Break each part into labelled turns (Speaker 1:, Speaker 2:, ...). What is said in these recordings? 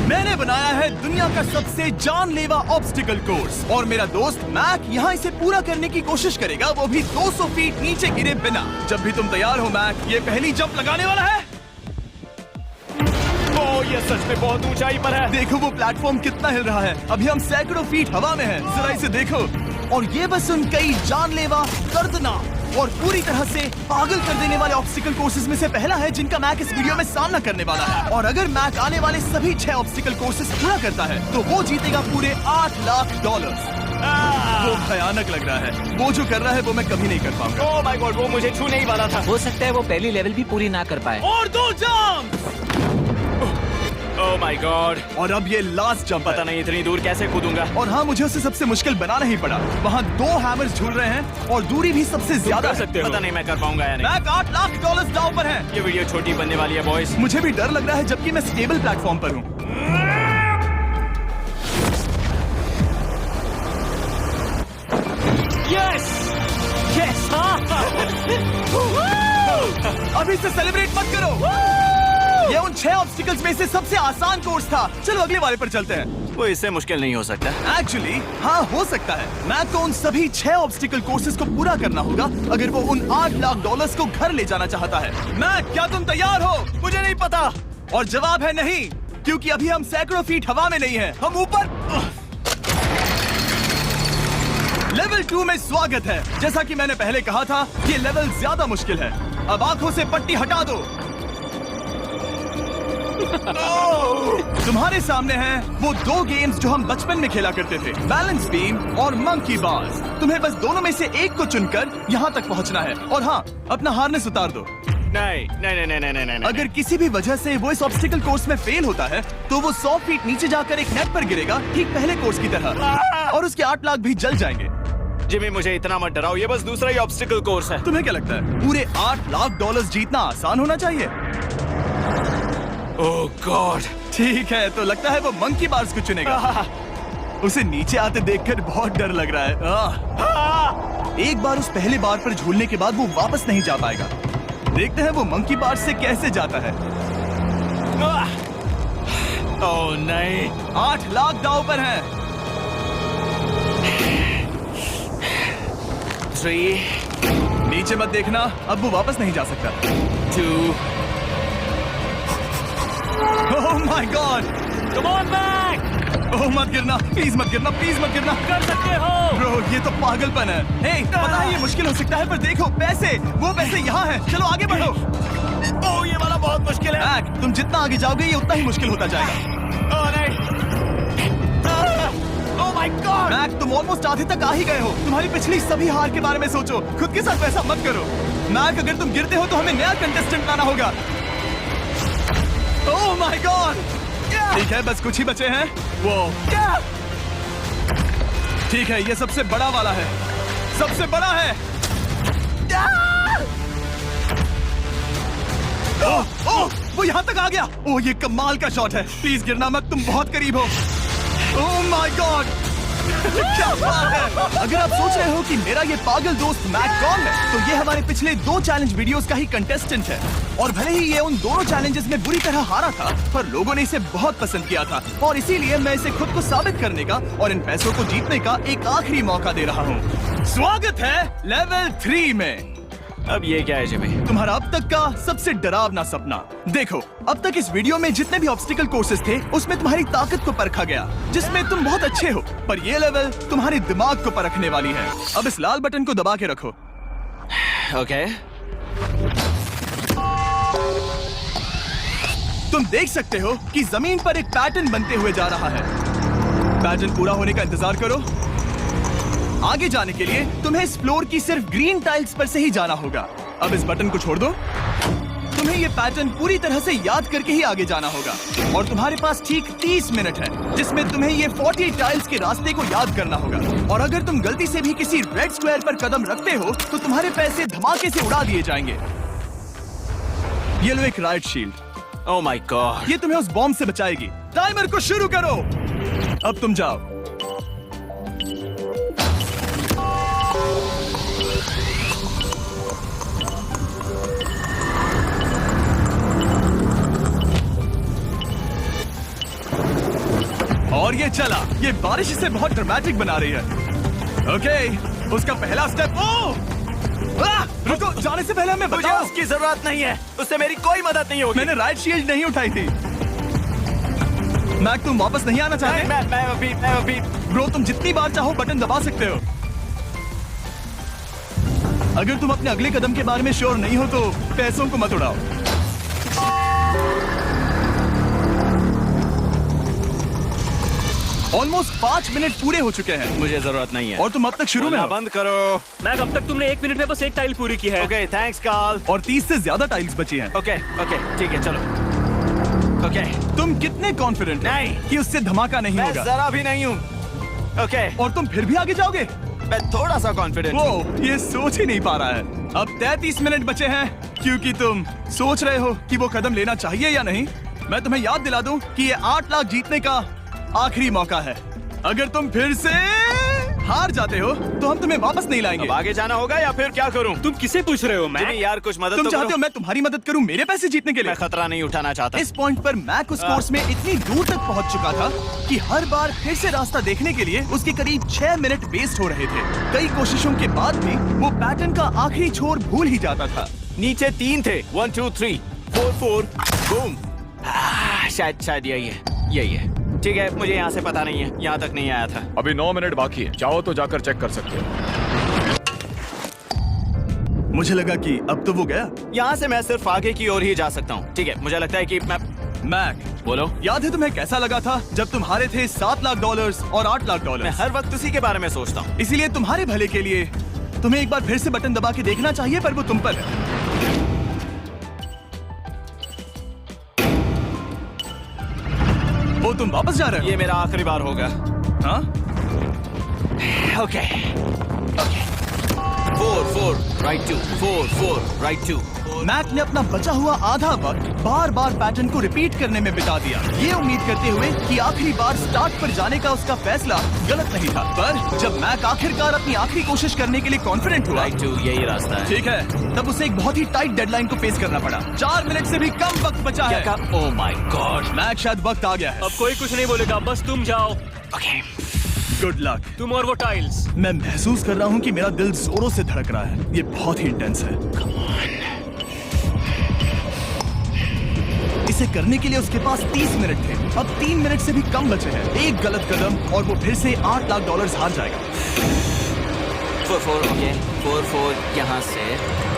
Speaker 1: मैंने बनाया है दुनिया का सबसे जानलेवा ऑब्स्टिकल कोर्स और मेरा दोस्त मैक यहाँ इसे पूरा करने की कोशिश करेगा, वो भी 200 फीट नीचे गिरे बिना। जब भी तुम तैयार हो मैक, ये पहली जंप लगाने वाला है।
Speaker 2: ओह, ये सच में बहुत ऊंचाई पर है।
Speaker 1: देखो वो प्लेटफॉर्म कितना हिल रहा है। अभी हम सैकड़ों फीट हवा में हैं। जरा इसे देखो। और ये बस उन कई जानलेवा, दर्दनाक और पूरी तरह से पागल कर देने वाले ऑब्स्टिकल कोर्सेज में से पहला है जिनका मैक इस वीडियो में सामना करने वाला है। और अगर मैक आने वाले सभी 6 ऑब्स्टिकल कोर्सेज पूरा करता है तो वो जीतेगा पूरे $8 लाख। वो भयानक लग रहा है। वो जो कर रहा है वो मैं कभी नहीं कर पाऊंगा।
Speaker 2: ओह माय गॉड, वो मुझे छूने ही वाला था।
Speaker 3: हो सकता है वो पहली लेवल भी पूरी ना कर पाए।
Speaker 1: और 2 जंप।
Speaker 2: Oh my God.
Speaker 1: और अब ये लास्ट जंप।
Speaker 2: पता नहीं इतनी दूर कैसे कूदूंगा।
Speaker 1: और हाँ, मुझे उसे सबसे मुश्किल बनाना ही पड़ा। वहाँ 2 हैमर्स झूल रहे हैं और दूरी भी सबसे ज्यादा
Speaker 2: कर सकते हो। पता नहीं मैं कर पाऊंगा या नहीं।
Speaker 1: मैक $8 लाख दांव पर है।
Speaker 2: ये वीडियो छोटी बनने वाली है बॉयज।
Speaker 1: मुझे भी डर लग रहा है जबकि मैं स्टेबल प्लेटफॉर्म पर हूँ।
Speaker 2: Yes yes.
Speaker 1: अभी से सेलिब्रेट मत करो। ये उन 6 ऑब्स्टिकल्स में से सबसे आसान कोर्स था। चलो अगले वाले पर चलते हैं।
Speaker 2: वो इससे मुश्किल नहीं हो सकता।
Speaker 1: एक्चुअली हाँ, हो सकता है। मैक को उन सभी 6 ऑब्स्टिकल कोर्सेज को पूरा करना होगा अगर वो उन $8 लाख को घर ले जाना चाहता है। मैक, क्या तुम तैयार हो?
Speaker 2: मुझे नहीं पता।
Speaker 1: और जवाब है नहीं, क्योंकि अभी हम सैकड़ों फीट हवा में नहीं हैं। हम ऊपर। लेवल 2 में स्वागत है। जैसा कि मैंने पहले कहा था, ये लेवल ज्यादा मुश्किल है। अब आंखों से पट्टी हटा दो। तुम्हारे सामने हैं वो 2 गेम्स जो हम बचपन में खेला करते थे, बैलेंस बीम और मंकी बार्स। तुम्हें बस दोनों में से एक को चुनकर यहाँ तक पहुँचना है। और हाँ, अपना हार्नेस उतार दो।
Speaker 2: नहीं नहीं नहीं नहीं नहीं नहीं।
Speaker 1: अगर किसी भी वजह से वो इस ऑब्स्टिकल कोर्स में फेल होता है तो वो 100 फीट नीचे जाकर एक नेट पर गिरेगा, ठीक पहले कोर्स की तरह, और उसके 8 लाख भी जल जाएंगे।
Speaker 2: जिमी, मुझे इतना मत डराओ। ये बस दूसरा ही ऑब्स्टिकल कोर्स है।
Speaker 1: तुम्हें क्या लगता है पूरे $8 लाख जीतना आसान होना चाहिए?
Speaker 2: ओह गॉड।
Speaker 1: ठीक है, तो लगता है वो मंकी बार्स को चुनेगा। उसे नीचे आते देखकर बहुत डर लग रहा है। एक बार उस पहले बार पर झूलने के बाद वो वापस नहीं जा पाएगा। देखते हैं वो मंकी बार्स से कैसे जाता है।
Speaker 2: ओह नहीं।
Speaker 1: 8 लाख दांव पर हैं।
Speaker 2: 3
Speaker 1: नीचे मत देखना, अब वो वापस नहीं जा सकता।
Speaker 2: 2
Speaker 1: oh my god.
Speaker 2: Come on back.
Speaker 1: Oh मत गिरना, प्लीज मत गिरना, प्लीज मत गिरना।
Speaker 2: कर सकते हो।
Speaker 1: ब्रो, ये तो पागलपन है। हे, पता है ये मुश्किल हो सकता है, पर देखो पैसे, वो पैसे यहाँ हैं। चलो आगे बढ़ो।
Speaker 2: ओह, ये वाला बहुत मुश्किल है।
Speaker 1: मैक, तुम जितना आगे जाओगे ये उतना ही मुश्किल होता जाएगा।
Speaker 2: ओह नहीं। ओह माय गॉड।
Speaker 1: मैक, तुम ऑलमोस्ट आधे तक आ ही गए हो। तुम्हारी पिछली सभी हार के बारे में सोचो। खुद के साथ वैसा मत करो। मैक, अगर तुम गिरते हो तो हमें नया कंटेस्टेंट लाना होगा। ओह माय गॉड। ठीक है, बस कुछ ही बचे हैं। वो ठीक है, ये सबसे बड़ा वाला है। सबसे बड़ा है। ओह, वो यहाँ तक आ गया। ओह, ये कमाल का शॉट है। प्लीज गिरना मत, तुम बहुत करीब हो। ओह माय गॉड। क्या बात है। अगर आप सोच रहे हो कि मेरा ये पागल दोस्त मैक कौन है, तो ये हमारे पिछले 2 चैलेंज वीडियोस का ही कंटेस्टेंट है। और भले ही ये उन दोनों चैलेंजेस में बुरी तरह हारा था, पर लोगों ने इसे बहुत पसंद किया था और इसीलिए मैं इसे खुद को साबित करने का और इन पैसों को जीतने का एक आखिरी मौका दे रहा हूँ। स्वागत है लेवल 3 में।
Speaker 2: अब ये क्या है जिमी?
Speaker 1: तुम्हारा अब तक का सबसे डरावना सपना। देखो, अब तक इस वीडियो में जितने भी ऑब्स्टिकल कोर्सेज थे उसमें तुम्हारी ताकत को परखा गया, जिसमें तुम बहुत अच्छे हो, पर ये लेवल तुम्हारे दिमाग को परखने वाली है। अब इस लाल बटन को दबा के रखो।
Speaker 2: ओके।
Speaker 1: तुम देख सकते हो कि जमीन पर एक पैटर्न बनते हुए जा रहा है। पैटर्न पूरा होने का इंतजार करो। आगे जाने के लिए तुम्हें इस फ्लोर की सिर्फ ग्रीन टाइल्स पर से ही जाना होगा। अब इस बटन को छोड़ दो। तुम्हें ये पैटर्न पूरी तरह से याद करके ही आगे जाना होगा और तुम्हारे पास ठीक 30 मिनट है जिसमें तुम्हें ये 40 टाइल्स के रास्ते को याद करना होगा। और अगर तुम गलती से भी किसी रेड स्क्वायर पर कदम रखते हो तो तुम्हारे पैसे धमाके से उड़ा दिए जाएंगे। ये लो एक right shield.
Speaker 2: Oh my God.
Speaker 1: ये तुम्हें उस बॉम्ब से बचाएगी। टाइमर को शुरू करो। अब तुम जाओ। और ये चला। ये बारिश इसे बहुत ड्रामेटिक बना रही है। ओके, उसका पहला स्टेप। रुको, जाने से पहले हमें
Speaker 2: मुझे
Speaker 1: बताओ।
Speaker 2: उसकी जरूरत नहीं है, उससे मेरी कोई मदद नहीं होगी।
Speaker 1: मैंने राइट शील्ड नहीं उठाई थी। मैक, तुम वापस नहीं आना चाहते?
Speaker 2: मैं अभी
Speaker 1: ब्रो, तुम जितनी बार चाहो बटन दबा सकते हो। अगर तुम अपने अगले कदम के बारे में श्योर नहीं हो तो पैसों को मत उड़ाओ। ऑलमोस्ट 5 मिनट पूरे हो चुके हैं
Speaker 2: मुझे जरूरत नहीं है।
Speaker 1: और तुम अब तक शुरू में
Speaker 2: बोलना
Speaker 1: हो।
Speaker 2: बंद करो।
Speaker 4: मैक, अब तक तुमने 1 मिनट में बस एक टाइल पूरी की है।
Speaker 2: Okay, thanks Karl.
Speaker 1: और 30 से ज्यादा टाइल्स बची हैं।
Speaker 2: ओके, ठीक है, चलो। ओके,
Speaker 1: तुम कितने कॉन्फिडेंट
Speaker 2: नहीं।
Speaker 1: कि उससे धमाका नहीं
Speaker 2: मैं
Speaker 1: होगा?
Speaker 2: जरा भी नहीं हूँ। ओके,
Speaker 1: और तुम फिर भी आगे जाओगे?
Speaker 2: मैं थोड़ा सा कॉन्फिडेंट हूँ।
Speaker 1: वो ये सोच ही नहीं पा रहा है। अब 33 मिनट बचे हैं क्योंकि तुम सोच रहे हो कि वो कदम लेना चाहिए या नहीं। मैं तुम्हें याद दिला दूं कि ये 8 लाख जीतने का आखिरी मौका है। अगर तुम फिर से हार जाते हो तो हम तुम्हें वापस नहीं लाएंगे।
Speaker 2: अब आगे जाना होगा या फिर क्या करूँ?
Speaker 4: तुम किसे पूछ रहे हो मैक?
Speaker 2: जिमी यार, कुछ मदद
Speaker 1: तुम
Speaker 2: तो
Speaker 1: चाहते
Speaker 2: करो।
Speaker 1: हो मैं तुम्हारी मदद करूं मेरे पैसे जीतने के लिए?
Speaker 2: मैं खतरा नहीं उठाना चाहता।
Speaker 1: इस पॉइंट पर मैक उस कोर्स में इतनी दूर तक पहुंच चुका था कि हर बार फिर से रास्ता देखने के लिए उसके करीब 6 मिनट वेस्ट हो रहे थे। कई कोशिशों के बाद भी वो पैटर्न का आखिरी छोर भूल ही जाता था।
Speaker 2: नीचे 3 थे। 1 2 3 4 4 बूम। शायद यही है। ठीक है, मुझे यहाँ से पता नहीं है, यहाँ तक नहीं आया था।
Speaker 5: अभी 9 मिनट बाकी है, चाहो तो जाकर चेक कर सकते हो।
Speaker 1: मुझे लगा कि अब तो वो गया।
Speaker 2: यहाँ से मैं सिर्फ आगे की ओर ही जा सकता हूँ। ठीक है, मुझे लगता है कि मैं
Speaker 1: मैक,
Speaker 2: बोलो।
Speaker 1: याद है तुम्हें कैसा लगा था जब तुम हारे थे $7 लाख और $8 लाख?
Speaker 2: मैं हर वक्त उसी के बारे में सोचता हूँ।
Speaker 1: इसीलिए तुम्हारे भले के लिए तुम्हें एक बार फिर से बटन दबा के देखना चाहिए, पर वो तुम पर है। वो तुम वापस जा रहे हो?
Speaker 2: ये मेरा आखिरी बार होगा।
Speaker 1: हाँ?
Speaker 2: Okay 4 right 2 4 right 2।
Speaker 1: मैक ने अपना बचा हुआ आधा वक्त बार बार पैटर्न को रिपीट करने में बिता दिया, ये उम्मीद करते हुए कि आखिरी बार स्टार्ट पर जाने का उसका फैसला गलत नहीं था। पर जब मैक आखिरकार अपनी आखिरी कोशिश करने के लिए कॉन्फिडेंट हुआ,
Speaker 2: राइट 2 यही रास्ता है।
Speaker 1: ठीक है, तब उसे एक बहुत ही टाइट डेडलाइन को फेस करना पड़ा। 4 मिनट से भी कम वक्त बचा है।
Speaker 2: ओह माय गॉड।
Speaker 1: मैक, शायद वक्त आ गया है।
Speaker 4: अब कोई कुछ नहीं बोलेगा, बस तुम जाओ।
Speaker 2: Okay,
Speaker 1: good luck.
Speaker 4: तुम और वो टाइल्स।
Speaker 1: मैं महसूस कर रहा हूँ कि मेरा दिल जोरों से धड़क रहा है। ये बहुत ही इंटेंस है। इसे करने के लिए उसके पास 30 मिनट थे। अब 3 मिनट से भी कम बचे हैं। एक गलत कदम और वो फिर से $8 लाख हार जाएगा।
Speaker 2: 4 ओके 4 यहाँ से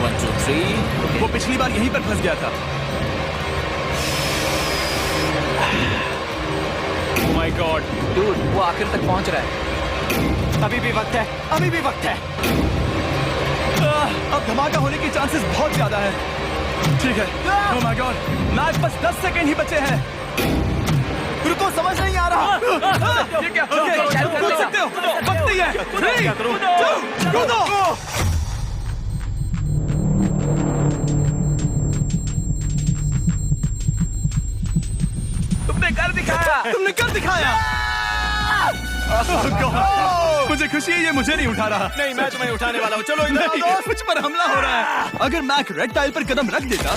Speaker 2: 1 2 3।
Speaker 1: वो पिछली बार यहीं पर फंस गया था।
Speaker 4: ओह माय गॉड,
Speaker 3: डूड, वो आखिर तक पहुंच रहा है।
Speaker 2: अभी भी वक्त है।
Speaker 1: अब धमाका होने के चांसेस बहुत ज्यादा है। ठीक है। ओह माय गॉड, मैच बस 10 सेकंड ही बचे हैं।
Speaker 2: रुको, समझ नहीं आ रहा।
Speaker 1: ये क्या? कूद सकते हो, वक्त नहीं है। 3 2 कूदो।
Speaker 3: तुमने कर दिखाया।
Speaker 1: Oh God! मुझे खुशी है ये मुझे नहीं उठा रहा।
Speaker 2: नहीं, मैं तुम्हें उठाने वाला हूँ। चलो इधर
Speaker 1: नहीं,
Speaker 2: आओ।
Speaker 1: मुझ पर हमला हो रहा है। अगर मैक रेड टाइल पर कदम रख देता।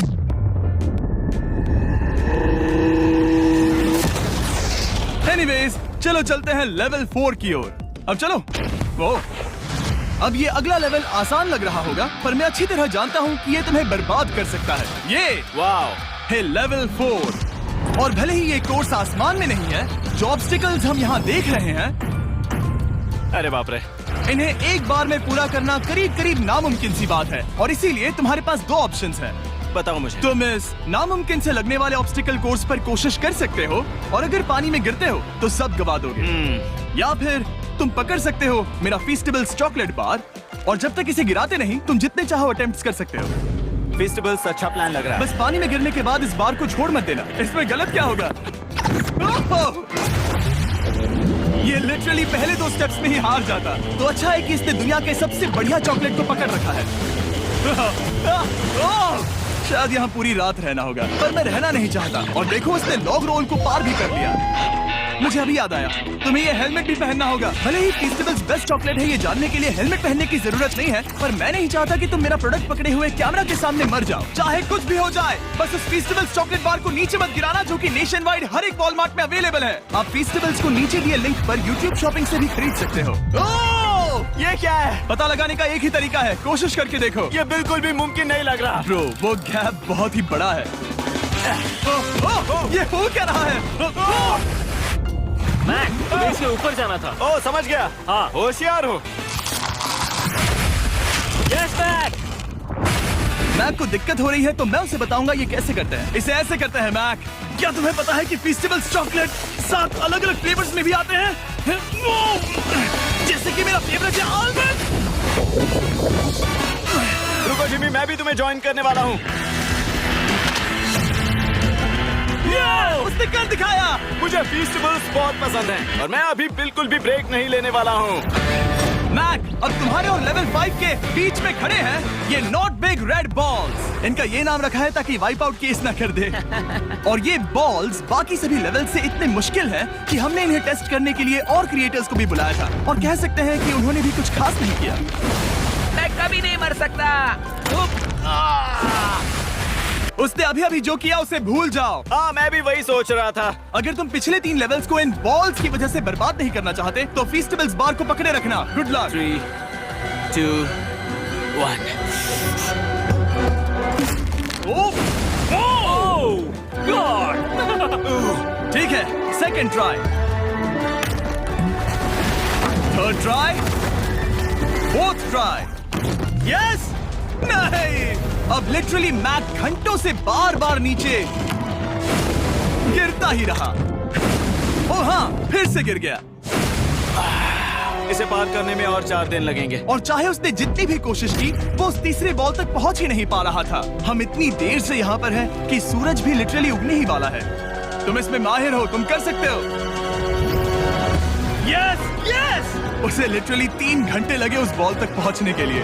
Speaker 1: एनीवेज, चलो चलते हैं लेवल 4 की ओर। अब चलो। वो अब ये अगला लेवल आसान लग रहा होगा, पर मैं अच्छी तरह जानता हूँ कि ये तुम्हें बर्बाद कर सकता है। ये
Speaker 2: वाओ
Speaker 1: है लेवल 4। और भले ही ये कोर्स आसमान में नहीं है, जो ऑब्स्टिकल्स हम यहाँ देख रहे हैं,
Speaker 2: अरे बाप रे।
Speaker 1: इन्हें एक बार में पूरा करना करीब करीब नामुमकिन सी बात है। और इसीलिए तुम्हारे पास 2 ऑप्शंस हैं।
Speaker 2: बताओ मुझे।
Speaker 1: तुम इस नामुमकिन से लगने वाले ऑब्स्टिकल कोर्स पर कोशिश कर सकते हो, और अगर पानी में गिरते हो तो सब गवा दोगे। या फिर तुम पकड़ सकते हो मेरा फीस्टेबल्स चॉकलेट बार, और जब तक इसे गिराते नहीं तुम जितने चाहो अटेम्प्ट्स कर सकते हो।
Speaker 2: फेस्टिवल्स अच्छा प्लान लग रहा है।
Speaker 1: बस पानी में गिरने के बाद इस बार को छोड़ मत देना। इसमें गलत क्या होगा? ये लिटरली पहले 2 स्टेप्स में ही हार जाता। तो अच्छा है कि इसने दुनिया के सबसे बढ़िया चॉकलेट को पकड़ रखा है। शायद यहाँ पूरी रात रहना होगा, पर मैं रहना नहीं चाहता। और देखो उसने लॉग रोल को पार भी कर लिया। मुझे अभी याद आया, तुम्हें ये हेलमेट भी पहनना होगा। भले ही फीस्टेबल्स बेस्ट चॉकलेट है ये जानने के लिए हेलमेट पहनने की जरूरत नहीं है, पर मैं नहीं चाहता कि तुम मेरा प्रोडक्ट पकड़े हुए कैमरा के सामने मर जाओ। चाहे कुछ भी हो जाए, बस उस फीस्टेबल्स चॉकलेट बार को नीचे मत गिराना, जो कि नेशन वाइड हर एक वॉलमार्ट में अवेलेबल है। आप फीस्टेबल्स को नीचे दिए लिंक पर यूट्यूब शॉपिंग से भी खरीद सकते हो।
Speaker 2: ये क्या है?
Speaker 1: पता लगाने का एक ही तरीका है, कोशिश करके देखो।
Speaker 2: ये बिल्कुल भी मुमकिन नहीं लग रहा।
Speaker 1: ब्रो, वो गैप बहुत ही बड़ा है। ये हो क्या रहा है?
Speaker 4: मैक, तुम्हें इसके ऊपर जाना था।
Speaker 2: ओ समझ गया।
Speaker 4: हाँ।
Speaker 2: होशियार हो।
Speaker 4: Yes Mac.
Speaker 1: मैक को दिक्कत हो रही है तो मैं उसे बताऊंगा ये कैसे करते हैं। इसे ऐसे करते हैं मैक। क्या तुम्हें पता है कि फीस्टेबल्स चॉकलेट 7 अलग अलग फ्लेवर्स में भी आते हैं? जैसे कि मेरा फेवरेट है आलमंड।
Speaker 2: रुको जिमी, मैं भी तुम्हें ज्वाइन करने वाला हूँ।
Speaker 1: उसने कर दिखाया।
Speaker 2: मुझे फीस्टेबल्स बहुत पसंद हैं और मैं अभी बिल्कुल भी ब्रेक नहीं लेने वाला हूँ।
Speaker 1: मैक, अब तुम्हारे और लेवल 5 के बीच में खड़े हैं ये नॉट बिग रेड बॉल्स। इनका ये नाम रखा है ताकि वाइप आउट केस ना कर दे। और ये बॉल्स बाकी सभी लेवल से इतने मुश्किल हैं कि हमने इन्हें टेस्ट करने के लिए और क्रिएटर्स को भी बुलाया था, और कह सकते हैं कि उन्होंने भी कुछ खास नहीं किया।
Speaker 3: मैं कभी नहीं मर सकता।
Speaker 1: उसने अभी अभी जो किया उसे भूल जाओ।
Speaker 2: हाँ, मैं भी वही सोच रहा था।
Speaker 1: अगर तुम पिछले 3 लेवल्स को इन बॉल्स की वजह से बर्बाद नहीं करना चाहते तो फीस्टेबल्स बार को पकड़े रखना। Good luck.
Speaker 2: 3, 2, 1।
Speaker 1: ठीक है, second try, third try, fourth try. Yes. नहीं, अब लिटरली मैक घंटों से बार बार नीचे गिरता ही रहा। ओ हाँ, फिर से गिर गया।
Speaker 2: इसे पार करने में और 4 दिन लगेंगे।
Speaker 1: और चाहे उसने जितनी भी कोशिश की, वो उस तीसरे बॉल तक पहुंच ही नहीं पा रहा था। हम इतनी देर से यहाँ पर हैं कि सूरज भी लिटरली उगने ही वाला है। तुम इसमें माहिर हो, तुम कर सकते हो। Yes, yes. उसे लिटरली 3 घंटे लगे उस बॉल तक पहुंचने के लिए।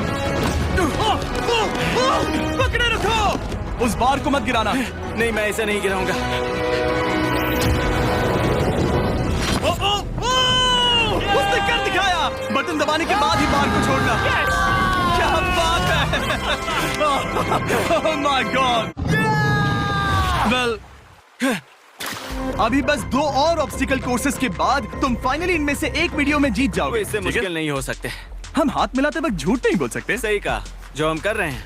Speaker 1: पकड़े रखो, उस बार को मत गिराना।
Speaker 2: नहीं, मैं इसे नहीं गिराऊंगा।
Speaker 1: उसने कर दिखाया। बटन दबाने के बाद ही बार को छोड़ना। क्या बात है। ओह माय गॉड। वेल, अभी बस 2 और ऑब्स्टिकल कोर्सेस के बाद तुम फाइनली इनमें से एक वीडियो में जीत जाओगे।
Speaker 2: इससे
Speaker 1: ठीक है?
Speaker 2: मुश्किल नहीं हो सकते।
Speaker 1: हम हाथ मिलाते वक्त झूठ नहीं बोल सकते।
Speaker 2: सही कहा, जो हम कर रहे हैं।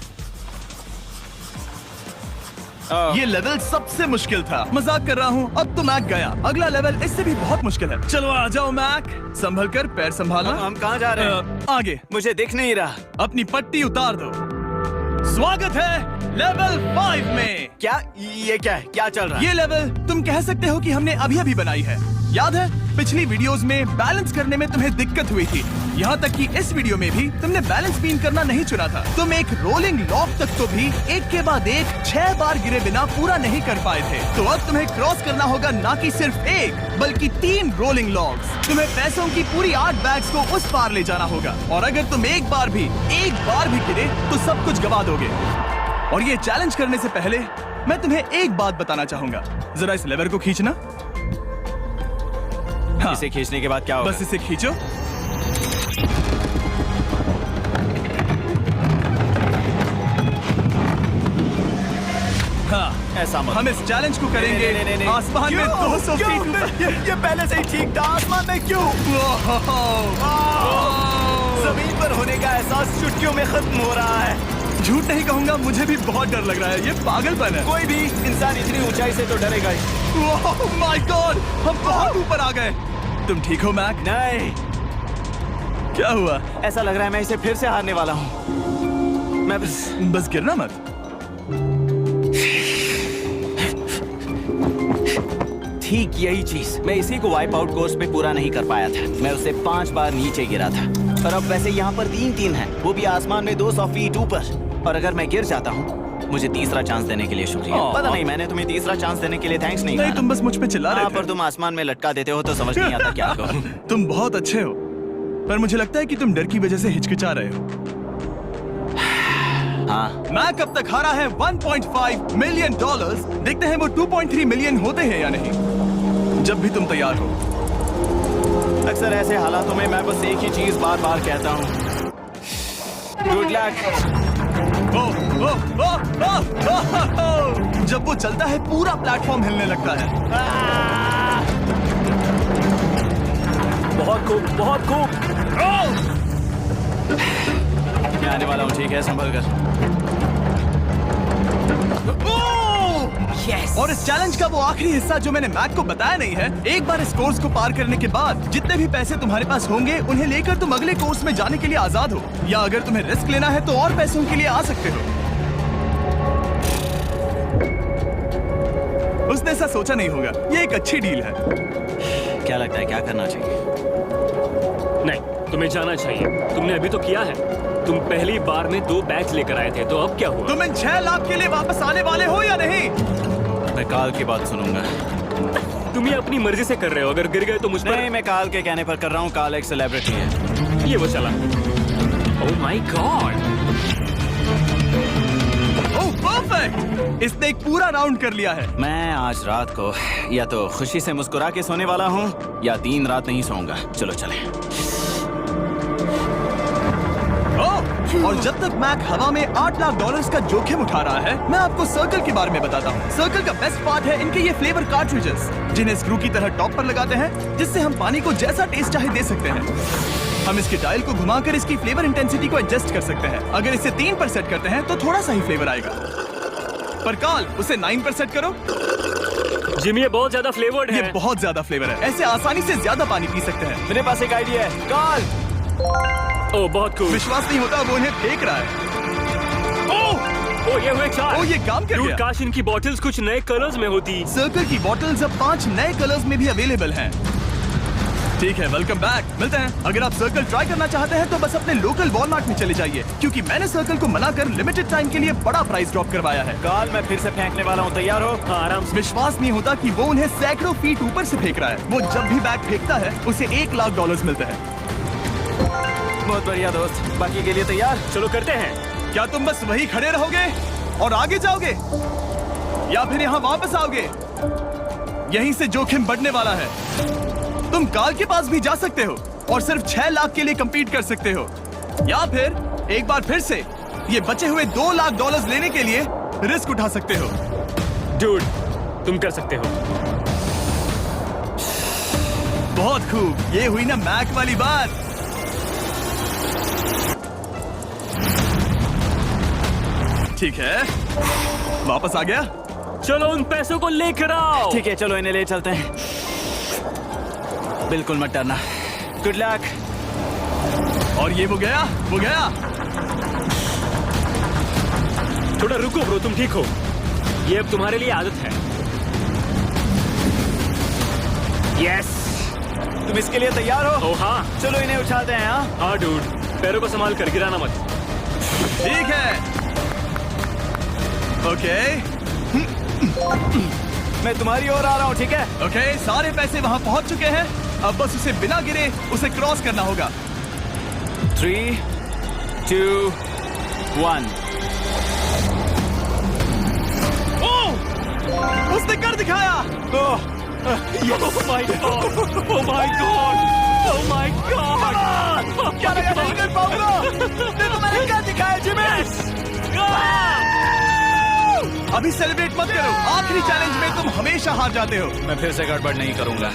Speaker 1: ये लेवल सबसे मुश्किल था। मजाक कर रहा हूँ। अब तो मैक गया। अगला लेवल इससे भी बहुत मुश्किल है। चलो आ जाओ मैक, संभल कर, पैर संभालना।
Speaker 2: हम कहाँ जा रहे हैं?
Speaker 1: आगे।
Speaker 2: मुझे दिख नहीं रहा।
Speaker 1: अपनी पट्टी उतार दो। स्वागत है लेवल 5 में।
Speaker 2: क्या? ये क्या है? क्या चल रहा है?
Speaker 1: ये लेवल तुम कह सकते हो कि हमने अभी अभी बनाई है। याद है पिछली वीडियोस में बैलेंस करने में तुम्हें दिक्कत हुई थी। यहाँ तक कि इस वीडियो में भी तुमने बैलेंस बीन करना नहीं चुना था। तुम एक रोलिंग लॉक तक तो भी एक के बाद एक 6 बार गिरे बिना पूरा नहीं कर पाए थे। तो अब तुम्हें क्रॉस करना होगा ना कि सिर्फ एक बल्कि 3 रोलिंग लॉक्स। तुम्हें पैसों की पूरी 8 बैग्स को उस पार ले जाना होगा, और अगर तुम एक बार भी गिरे तो सब कुछ गवा दोगे। और ये चैलेंज करने से पहले मैं तुम्हें एक बात बताना चाहूंगा। जरा इस लेवर को खींचना। हाँ,
Speaker 2: इसे खींचने के बाद क्या होगा?
Speaker 1: बस इसे खींचो। हाँ,
Speaker 2: ऐसा मत।
Speaker 1: हम इस चैलेंज को करेंगे
Speaker 2: नहीं।
Speaker 1: आसमान में 200 फीट ऊपर।
Speaker 2: ये पहले से ही ठीक था। आसमान में क्यों? जमीन पर होने का एहसास चुटकियों में खत्म हो रहा है।
Speaker 1: झूठ नहीं कहूंगा, मुझे भी बहुत डर लग रहा है। ये पागलपन है।
Speaker 2: कोई भी इंसान इतनी ऊंचाई से तो डरेगा ही।
Speaker 1: ओह माय गॉड, हम बहुत ऊपर आ गए। तुम ठीक हो मैक?
Speaker 2: नहीं,
Speaker 1: क्या हुआ?
Speaker 2: ऐसा लग रहा है मैं इसे फिर से हारने वाला हूँ। मैं
Speaker 1: बस गिरना मत।
Speaker 2: ठीक यही चीज, मैं इसी को वाइप आउट कोर्स पे पूरा नहीं कर पाया था। मैं उससे 5 बार नीचे गिरा था, और अब वैसे यहाँ पर 3 है, वो भी आसमान में 200 फीट ऊपर। और अगर मैं गिर जाता हूँ, मुझे तीसरा चांस देने के लिए शुक्रिया। पता नहीं, मैंने तुम्हें तीसरा चांस देने के लिए थैंक्स नहीं कहा।
Speaker 1: तुम बस मुझ पे चिल्ला रहे थे।
Speaker 2: पर तुम आसमान में लटका देते हो तो समझ नहीं आता क्या करूं।
Speaker 1: तुम बहुत अच्छे हो, पर मुझे लगता है कि तुम डर की वजह से हिचकिचा रहे हो।
Speaker 2: हाँ।
Speaker 1: मैक अब तक हारा है 1.5 मिलियन डॉलर्स। देखते हैं वो 2.3 मिलियन होते हैं या नहीं। जब भी तुम तैयार हो।
Speaker 2: अक्सर ऐसे हालातों में मैं बस एक ही चीज बार बार कहता हूँ, गुड लक।
Speaker 1: ओ, ओ, ओ, ओ, ओ, ओ, ओ। जब वो चलता है पूरा प्लेटफॉर्म हिलने लगता है।
Speaker 4: बहुत खूब, बहुत खूब।
Speaker 2: मैं आने वाला हूँ, ठीक है, संभल कर।
Speaker 1: और इस चैलेंज का वो आखिरी हिस्सा जो मैंने मैक को बताया नहीं है, एक बार इस कोर्स को पार करने के बाद जितने भी पैसे तुम्हारे पास होंगे उन्हें लेकर तुम अगले कोर्स में जाने के लिए आजाद हो, या अगर तुम्हें रिस्क लेना है तो और पैसों के लिए आ सकते हो। उसने ऐसा सोचा नहीं होगा, ये एक अच्छी डील है।
Speaker 2: क्या लगता है क्या करना चाहिए?
Speaker 4: नहीं, तुम्हें जाना चाहिए। तुमने अभी तो किया है। तुम पहली बार में 2 बैग्स लेकर आए थे, तो अब क्या हुआ?
Speaker 1: तुम इन 6 लाख के लिए वापस आने वाले हो या नहीं?
Speaker 2: मैं काल की बात सुनूंगा।
Speaker 4: तुम ये अपनी मर्जी से कर रहे हो। अगर गिर गए तो मुझ पर।
Speaker 2: नहीं, मैं काल के कहने पर कर रहा हूँ। काल एक सेलिब्रिटी है।
Speaker 4: ये वो चला। ओह माय गॉड।
Speaker 1: Oh perfect! इसने एक पूरा राउंड कर लिया है।
Speaker 2: मैं आज रात को या तो खुशी से मुस्कुरा के सोने वाला हूँ या 3 रात नहीं सोऊंगा। चलो चलें।
Speaker 1: और जब तक मैक हवा में $8 लाख का जोखिम उठा रहा है, मैं आपको सर्कल के बारे में बताता हूँ। सर्कल का बेस्ट पार्ट है इनके ये फ्लेवर कार्ट्रिजेस, जिन्हें स्क्रू की तरह टॉप पर लगाते हैं, जिससे हम पानी को जैसा टेस्ट चाहे दे सकते हैं। हम इसके डायल को घुमाकर इसकी फ्लेवर इंटेंसिटी को एडजस्ट कर सकते हैं। अगर इसे 3 पर सेट करते हैं तो थोड़ा सा ही फ्लेवर आएगा, पर काल उसे 9 पर सेट करो।
Speaker 4: जिमी, ये बहुत ज्यादा फ्लेवर्ड
Speaker 1: ये
Speaker 4: है।
Speaker 1: बहुत ज्यादा फ्लेवर है, ऐसे आसानी से ज्यादा पानी पी सकते हैं।
Speaker 2: मेरे पास एक आइडिया है। काल,
Speaker 4: ओह बहुत खूब।
Speaker 1: विश्वास नहीं होता, वो उन्हें फेंक रहा है।
Speaker 4: ओह ये हुए 4।
Speaker 1: ओह, ये काम कर
Speaker 4: Dude,
Speaker 1: गया।
Speaker 4: काश इनकी बॉटल्स कुछ नए कलर्स में होती।
Speaker 1: सर्कल की बॉटल्स अब 5 नए कलर्स में भी अवेलेबल हैं। ठीक है, वेलकम बैक। मिलते हैं। अगर आप सर्कल ट्राई करना चाहते हैं तो बस अपने लोकल वॉलमार्ट में चले जाइए, क्योंकि मैंने सर्कल को मना कर लिमिटेड टाइम के लिए बड़ा प्राइस ड्रॉप करवाया है।
Speaker 2: काल, मैं फिर से फेंकने वाला हूँ। तैयार हो?
Speaker 4: हाँ, आराम से।
Speaker 1: विश्वास नहीं होता कि वो उन्हें सैकड़ों फीट ऊपर से फेंक रहा है। वो जब भी बैग फेंकता है उसे $1 लाख मिलते हैं।
Speaker 2: बहुत बढ़िया दोस्त, बाकी के लिए तैयार?
Speaker 4: चलो करते हैं।
Speaker 1: क्या तुम बस वही खड़े रहोगे और आगे जाओगे, या फिर यहाँ वापस आओगे? यहीं से जोखिम बढ़ने वाला है। तुम काल के पास भी जा सकते हो और सिर्फ 6 लाख के लिए compete कर सकते हो, या फिर एक बार फिर से ये बचे हुए $2 लाख लेने के लिए रिस्क उठा सकते हो।
Speaker 4: Dude, तुम कर सकते हो।
Speaker 1: बहुत खूब, ये हुई ना मैक वाली बात। ठीक है, वापस आ गया।
Speaker 4: चलो उन पैसों को लेकर आओ।
Speaker 2: ठीक है, चलो इन्हें ले चलते हैं। बिल्कुल मत डरना। Good luck.
Speaker 1: और ये वो गया।
Speaker 4: थोड़ा रुको ब्रो, तुम ठीक हो? ये अब तुम्हारे लिए आदत है। यस।
Speaker 2: तुम इसके लिए तैयार हो?
Speaker 4: ओह हाँ।
Speaker 2: चलो इन्हें उठाते हैं।
Speaker 4: हाँ डूड, पैरों को संभाल कर, गिराना मत।
Speaker 1: ठीक है, ओके।
Speaker 2: मैं तुम्हारी ओर आ रहा हूँ, ठीक है?
Speaker 1: ओके, सारे पैसे वहां पहुंच चुके हैं। अब बस उसे बिना गिरे उसे क्रॉस करना होगा।
Speaker 2: 3, 2, 1।
Speaker 1: उसने कर दिखाया।
Speaker 4: ओह my God, oh my God, oh my God.
Speaker 1: क्या लगा नहीं कर पाऊंगा? देखो मैंने क्या दिखाया जिमी। अभी सेलिब्रेट मत करो, आखिरी चैलेंज में तुम हमेशा हार जाते हो।
Speaker 2: मैं फिर से गड़बड़ नहीं करूंगा।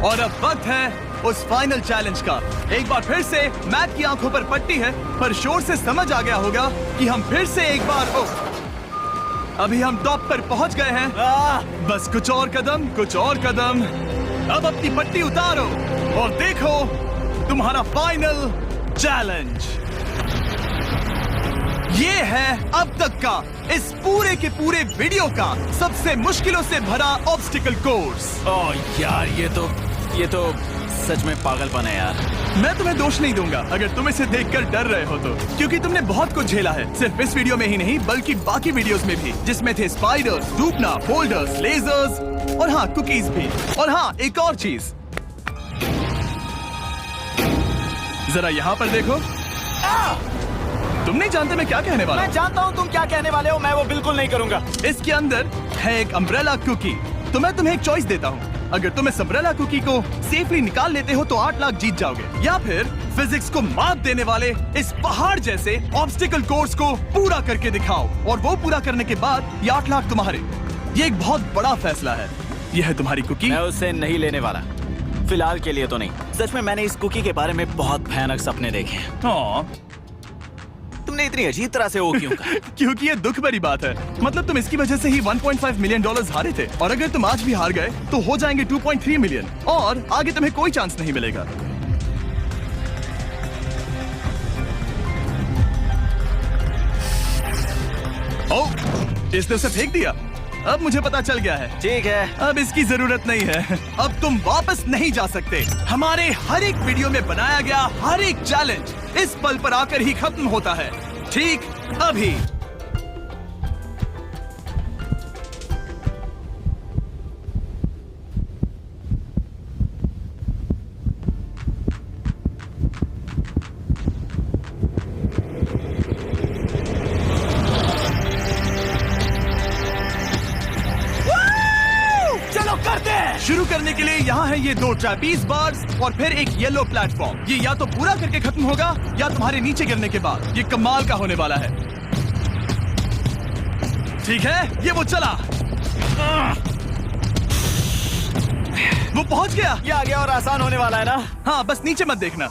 Speaker 1: और अब वक्त है उस फाइनल चैलेंज का। एक बार फिर से मैक की आंखों पर पट्टी है, पर शोर से समझ आ गया होगा कि हम फिर से एक बार अभी हम टॉप पर पहुंच गए हैं। बस कुछ और कदम। अब अपनी पट्टी उतारो और देखो तुम्हारा फाइनल चैलेंज। ये है अब तक का इस पूरे के पूरे वीडियो का सबसे मुश्किलों से भरा ऑब्स्टिकल कोर्स।
Speaker 2: ओह यार, ये तो सच में पागलपन है यार।
Speaker 1: मैं तुम्हें दोष नहीं दूंगा अगर तुम इसे देखकर डर रहे हो तो, क्योंकि तुमने बहुत कुछ झेला है, सिर्फ इस वीडियो में ही नहीं बल्कि बाकी वीडियोस में भी, जिसमें थे स्पाइडर्स, डूबना, फोल्डर्स, लेजर्स और हाँ कुकीज भी। और हाँ, एक और चीज, जरा यहाँ पर देखो। तुम नहीं जानते मैं क्या कहने वाला
Speaker 2: मैं जानता हूँ तुम क्या कहने वाले हो, मैं वो बिल्कुल नहीं करूंगा।
Speaker 1: हूँ। इसके अंदर है एक अम्ब्रेला कुकी। तो मैं तुम्हें एक चॉइस देता हूँ। अगर तुम इस अम्ब्रेला कुकी को सेफली निकाल लेते हो तो 8 लाख जीत जाओगे, या फिर फिजिक्स को मात देने वाले इस पहाड़ जैसे ऑब्स्टिकल कोर्स को पूरा करके दिखाओ, और वो पूरा करने के बाद ये 8 लाख तुम्हारे। ये एक बहुत बड़ा फैसला है। ये है तुम्हारी कुकी।
Speaker 2: मैं उससे नहीं लेने वाला, फिलहाल के लिए तो नहीं। सच में मैंने इस कुकी के बारे में बहुत भयानक सपने देखे हैं।
Speaker 1: हाँ,
Speaker 2: तुमने इतनी अजीब तरह से वो क्यों कहा?
Speaker 1: क्योंकि ये दुख भरी बात है। मतलब तुम इसकी वजह से ही 1.5 मिलियन डॉलर्स हारे थे, और अगर तुम आज भी हार गए तो हो जाएंगे 2.3 मिलियन, और आगे तुम्हें कोई चांस नहीं मिलेगा। ओह, इसने उसे फेंक दिया। अब मुझे पता चल गया है।
Speaker 2: ठीक है,
Speaker 1: अब इसकी जरूरत नहीं है। अब तुम वापस नहीं जा सकते। हमारे हर एक वीडियो में बनाया गया हर एक चैलेंज इस पल पर आकर ही खत्म होता है, ठीक अभी।
Speaker 2: चलो करते हैं।
Speaker 1: शुरू करने के लिए यहाँ है ये 2 ट्रैपीज बार्स और फिर एक येलो प्लेटफॉर्म। ये या तो पूरा करके खत्म होगा या तुम्हारे नीचे गिरने के बाद। ये कमाल का होने वाला है। ठीक है, ये वो चला। वो पहुंच गया।
Speaker 2: ये आ गया और आसान होने वाला है ना?
Speaker 1: हाँ, बस नीचे मत देखना।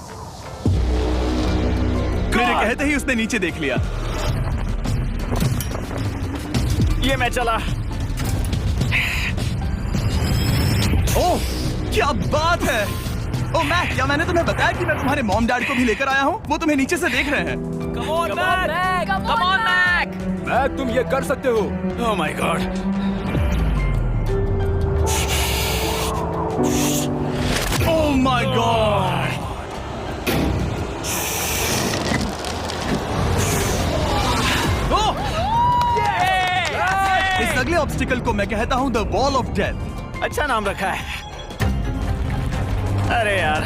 Speaker 1: मेरे कहते ही उसने नीचे देख लिया।
Speaker 2: ये मैं चला।
Speaker 1: ओह, क्या बात है। ओह मैक, क्या मैंने तुम्हें बताया कि मैं तुम्हारे मॉम डैड को भी लेकर आया हूँ? वो तुम्हें नीचे से देख रहे हैं।
Speaker 3: Come on Mac.
Speaker 5: मैक, तुम ये कर सकते हो।
Speaker 2: ओह my God.
Speaker 1: Oh my God. इस अगले ऑब्स्टिकल को मैं कहता हूँ द वॉल ऑफ डेथ।
Speaker 2: अच्छा नाम रखा है। अरे यार,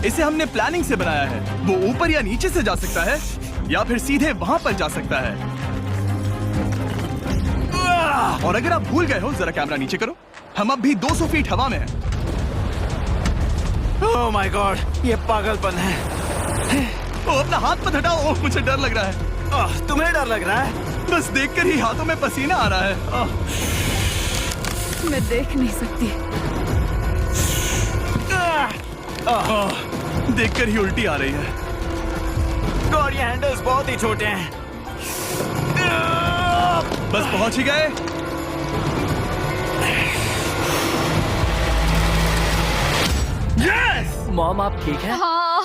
Speaker 1: इसे हमने प्लानिंग से बनाया है। वो ऊपर या नीचे से जा सकता है, या फिर सीधे वहां पर जा सकता है। और अगर आप भूल गए हो, जरा कैमरा नीचे करो। हम अब भी 200 फीट हवा में हैं।
Speaker 2: ओह माय गॉड, ये पागलपन है।
Speaker 1: ओ, अपना हाथ मत हटाओ। ओह, मुझे डर लग रहा है।
Speaker 2: ओह, तुम्हें डर लग रहा है?
Speaker 1: बस देखकर ही हाथों में पसीना आ रहा है।
Speaker 6: मैं देख नहीं सकती।
Speaker 1: देखकर ही उल्टी आ रही है।
Speaker 2: गॉड, ये हैंडल्स बहुत ही छोटे हैं।
Speaker 1: बस पहुंच ही गए। यस!
Speaker 3: मॉम, आप ठीक है?
Speaker 6: हाँ,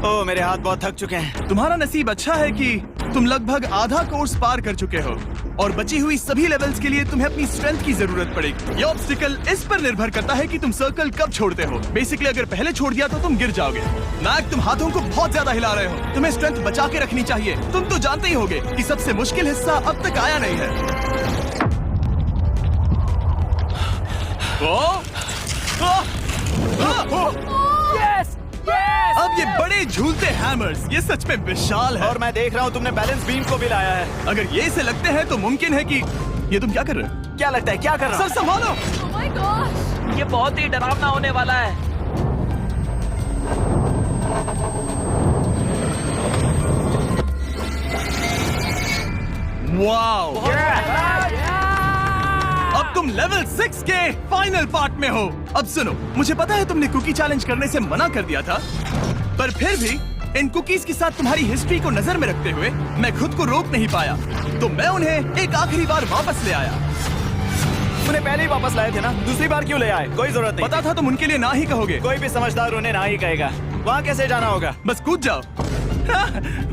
Speaker 2: ओह, मेरे हाथ बहुत थक चुके हैं।
Speaker 1: तुम्हारा नसीब अच्छा है कि तुम लगभग आधा कोर्स पार कर चुके हो, और बची हुई सभी लेवल्स के लिए तुम्हें अपनी स्ट्रेंथ की जरूरत पड़ेगी। ये ऑब्स्टिकल इस पर निर्भर करता है कि तुम सर्कल कब छोड़ते हो। बेसिकली अगर पहले छोड़ दिया तो तुम गिर जाओगे। मैक, तुम हाथों को बहुत ज्यादा हिला रहे हो। तुम्हें स्ट्रेंथ बचा के रखनी चाहिए। तुम तो जानते ही होगे कि सबसे मुश्किल हिस्सा अब तक आया नहीं है।
Speaker 3: Yes, yes.
Speaker 1: अब ये बड़े झूलते हैमर्स, ये सच में विशाल है।
Speaker 2: और मैं देख रहा हूँ तुमने बैलेंस बीम को भी लाया है।
Speaker 1: अगर ये इसे लगते हैं तो मुमकिन है कि ये तुम क्या कर रहे हो?
Speaker 2: क्या लगता है, क्या कर रहा
Speaker 1: सर संभालो।
Speaker 6: oh my gosh!
Speaker 3: ये बहुत ही डरावना होने वाला है।
Speaker 1: वाओ! अब तुम लेवल 6 के फाइनल पार्ट में हो। अब सुनो, मुझे पता है तुमने कुकी चैलेंज करने से मना कर दिया था, पर फिर भी इन कुकीज के साथ तुम्हारी हिस्ट्री को नजर में रखते हुए मैं खुद को रोक नहीं पाया, तो मैं उन्हें एक आखिरी बार वापस ले आया।
Speaker 2: उन्हें पहले ही वापस लाए थे ना, दूसरी बार क्यों ले आए? कोई जरूरत नहीं।
Speaker 1: पता था तुम उनके लिए ना ही कहोगे।
Speaker 2: कोई भी समझदार उन्हें ना ही कहेगा। वहाँ कैसे जाना होगा?
Speaker 1: बस कूद जाओ।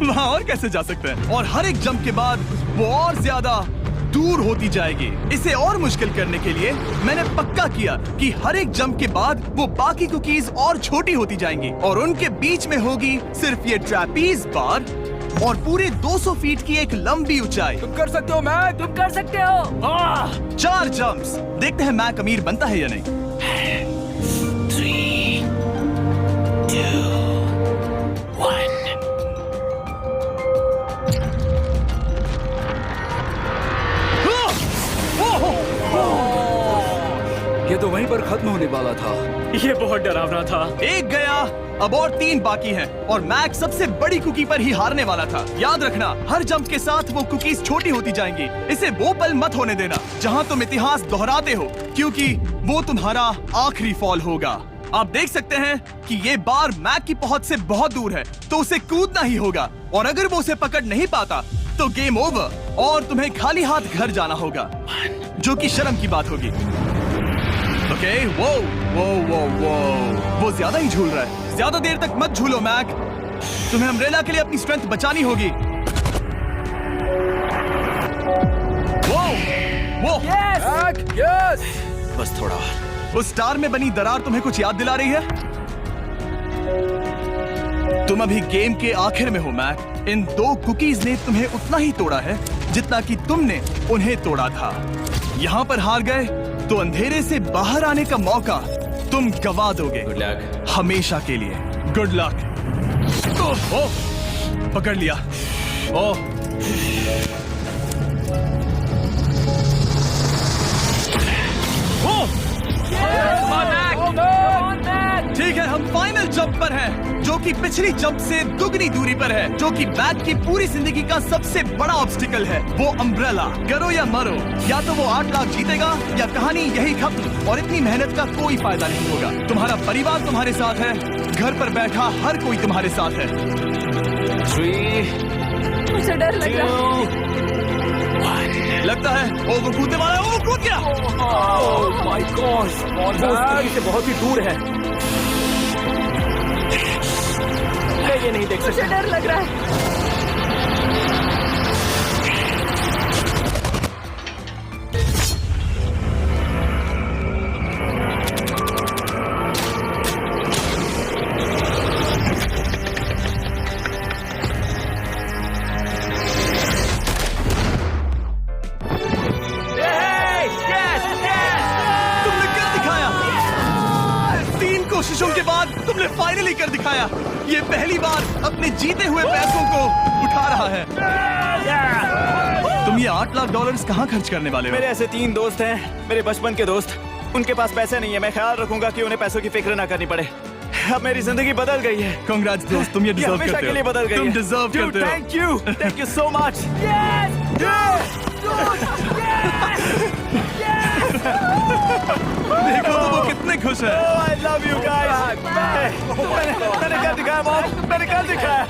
Speaker 1: वहाँ और कैसे जा सकते हैं? और हर एक जंप के बाद वो और ज्यादा दूर होती जाएगी। इसे और मुश्किल करने के लिए मैंने पक्का किया कि हर एक जंप के बाद वो बाकी कुकीज और छोटी होती जाएंगी, और उनके बीच में होगी सिर्फ ये ट्रैपीज बार और पूरे 200 फीट की एक लंबी ऊंचाई।
Speaker 5: तुम कर सकते हो मैक।
Speaker 3: तुम कर सकते हो।
Speaker 1: 4 जंप्स। देखते हैं मैक अमीर बनता है या नहीं।
Speaker 2: 3, 2, 1।
Speaker 5: खत्म होने वाला था।
Speaker 4: ये बहुत डरावना था।
Speaker 1: एक गया, अब और 3 बाकी हैं और मैक सबसे बड़ी कुकी पर ही हारने वाला था। याद रखना, हर जंप के साथ वो कुकीज छोटी होती जाएंगी। इसे वो पल मत होने देना जहां तुम इतिहास दोहराते हो, क्योंकि वो तुम्हारा आखिरी फॉल होगा। आप देख सकते हैं कि ये बार मैक की पहुंच से बहुत दूर है, तो उसे कूदना ही होगा और अगर वो उसे पकड़ नहीं पाता तो गेम ओवर और तुम्हें खाली हाथ घर जाना होगा, जो कि शर्म की बात होगी। ओके, वो ज्यादा ही झूल रहा है। ज्यादा देर तक मत झूलो मैक, तुम्हें अम्ब्रेला के लिए अपनी स्ट्रेंथ बचानी होगी। वो
Speaker 5: मैक, यस।
Speaker 2: बस थोड़ा और।
Speaker 1: उस स्टार में बनी दरार तुम्हें कुछ याद दिला रही है? तुम अभी गेम के आखिर में हो मैक। इन 2 कुकीज ने तुम्हें उतना ही तोड़ा है जितना कि तुमने उन्हें तोड़ा था। यहाँ पर हार गए तो अंधेरे से बाहर आने का मौका तुम गवा दोगे।
Speaker 2: Good luck.
Speaker 1: हमेशा के लिए गुड लक। ओह, पकड़ लिया। ओह, ठीक है, हम फाइनल जंप पर हैं, जो कि पिछली जंप से दुगनी दूरी पर है, जो कि बैक की पूरी जिंदगी का सबसे बड़ा ऑब्स्टिकल है। वो अम्ब्रेला। करो या मरो, या तो वो 8 लाख जीतेगा या कहानी यही खत्म और इतनी मेहनत का कोई फायदा नहीं होगा। तुम्हारा परिवार तुम्हारे साथ है, घर पर बैठा हर कोई तुम्हारे साथ है।
Speaker 2: 3,
Speaker 6: मुझे डर लग रहा है।
Speaker 2: 2, 1।
Speaker 1: लगता है वो कूदने वाला है। वो कूद गया।
Speaker 5: ओह माय गॉड, वो उस कुकी से बहुत ही दूर है। मैं ये नहीं देख
Speaker 6: मुझे
Speaker 5: सकता।
Speaker 6: डर लग रहा है।
Speaker 1: तुमने कर दिखाया। 3 कोशिशों के बाद तुमने फाइनली कर दिखाया। ये पहली बार अपने जीते हुए पैसों को उठा रहा है। तुम ये $8 लाख कहाँ खर्च करने वाले हो?
Speaker 2: मेरे ऐसे 3 दोस्त हैं, मेरे बचपन के दोस्त। उनके पास पैसे नहीं है। मैं ख्याल रखूंगा कि उन्हें पैसों की फिक्र ना करनी पड़े। अब मेरी जिंदगी बदल गई है।
Speaker 1: कांग्रेट्स दोस्त, तुम ये डिजर्व
Speaker 2: हमेशा
Speaker 1: करते
Speaker 2: के लिए
Speaker 1: हो।
Speaker 2: बदल गई
Speaker 1: तुम
Speaker 2: है।
Speaker 1: डिजर्व करते हो।
Speaker 2: Thank you so much.
Speaker 1: देखो वो कितने खुश है।
Speaker 2: I love you guys. मैंने कर दिखाया मॉम, मैंने कर दिखाया।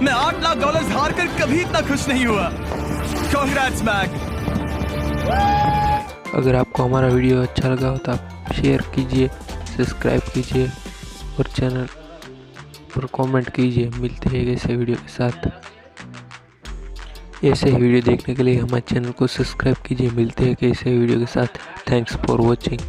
Speaker 1: मैं $8 लाख हार कर कभी इतना खुश नहीं हुआ। Congrats Mac.
Speaker 7: अगर आपको हमारा वीडियो अच्छा लगा हो तो आप शेयर कीजिए, सब्सक्राइब कीजिए और चैनल पर कमेंट कीजिए। मिलते हैं ऐसे वीडियो के साथ। ऐसे ही वीडियो देखने के लिए हमारे चैनल को सब्सक्राइब कीजिए। मिलते हैं ऐसे वीडियो के साथ। Thanks for watching.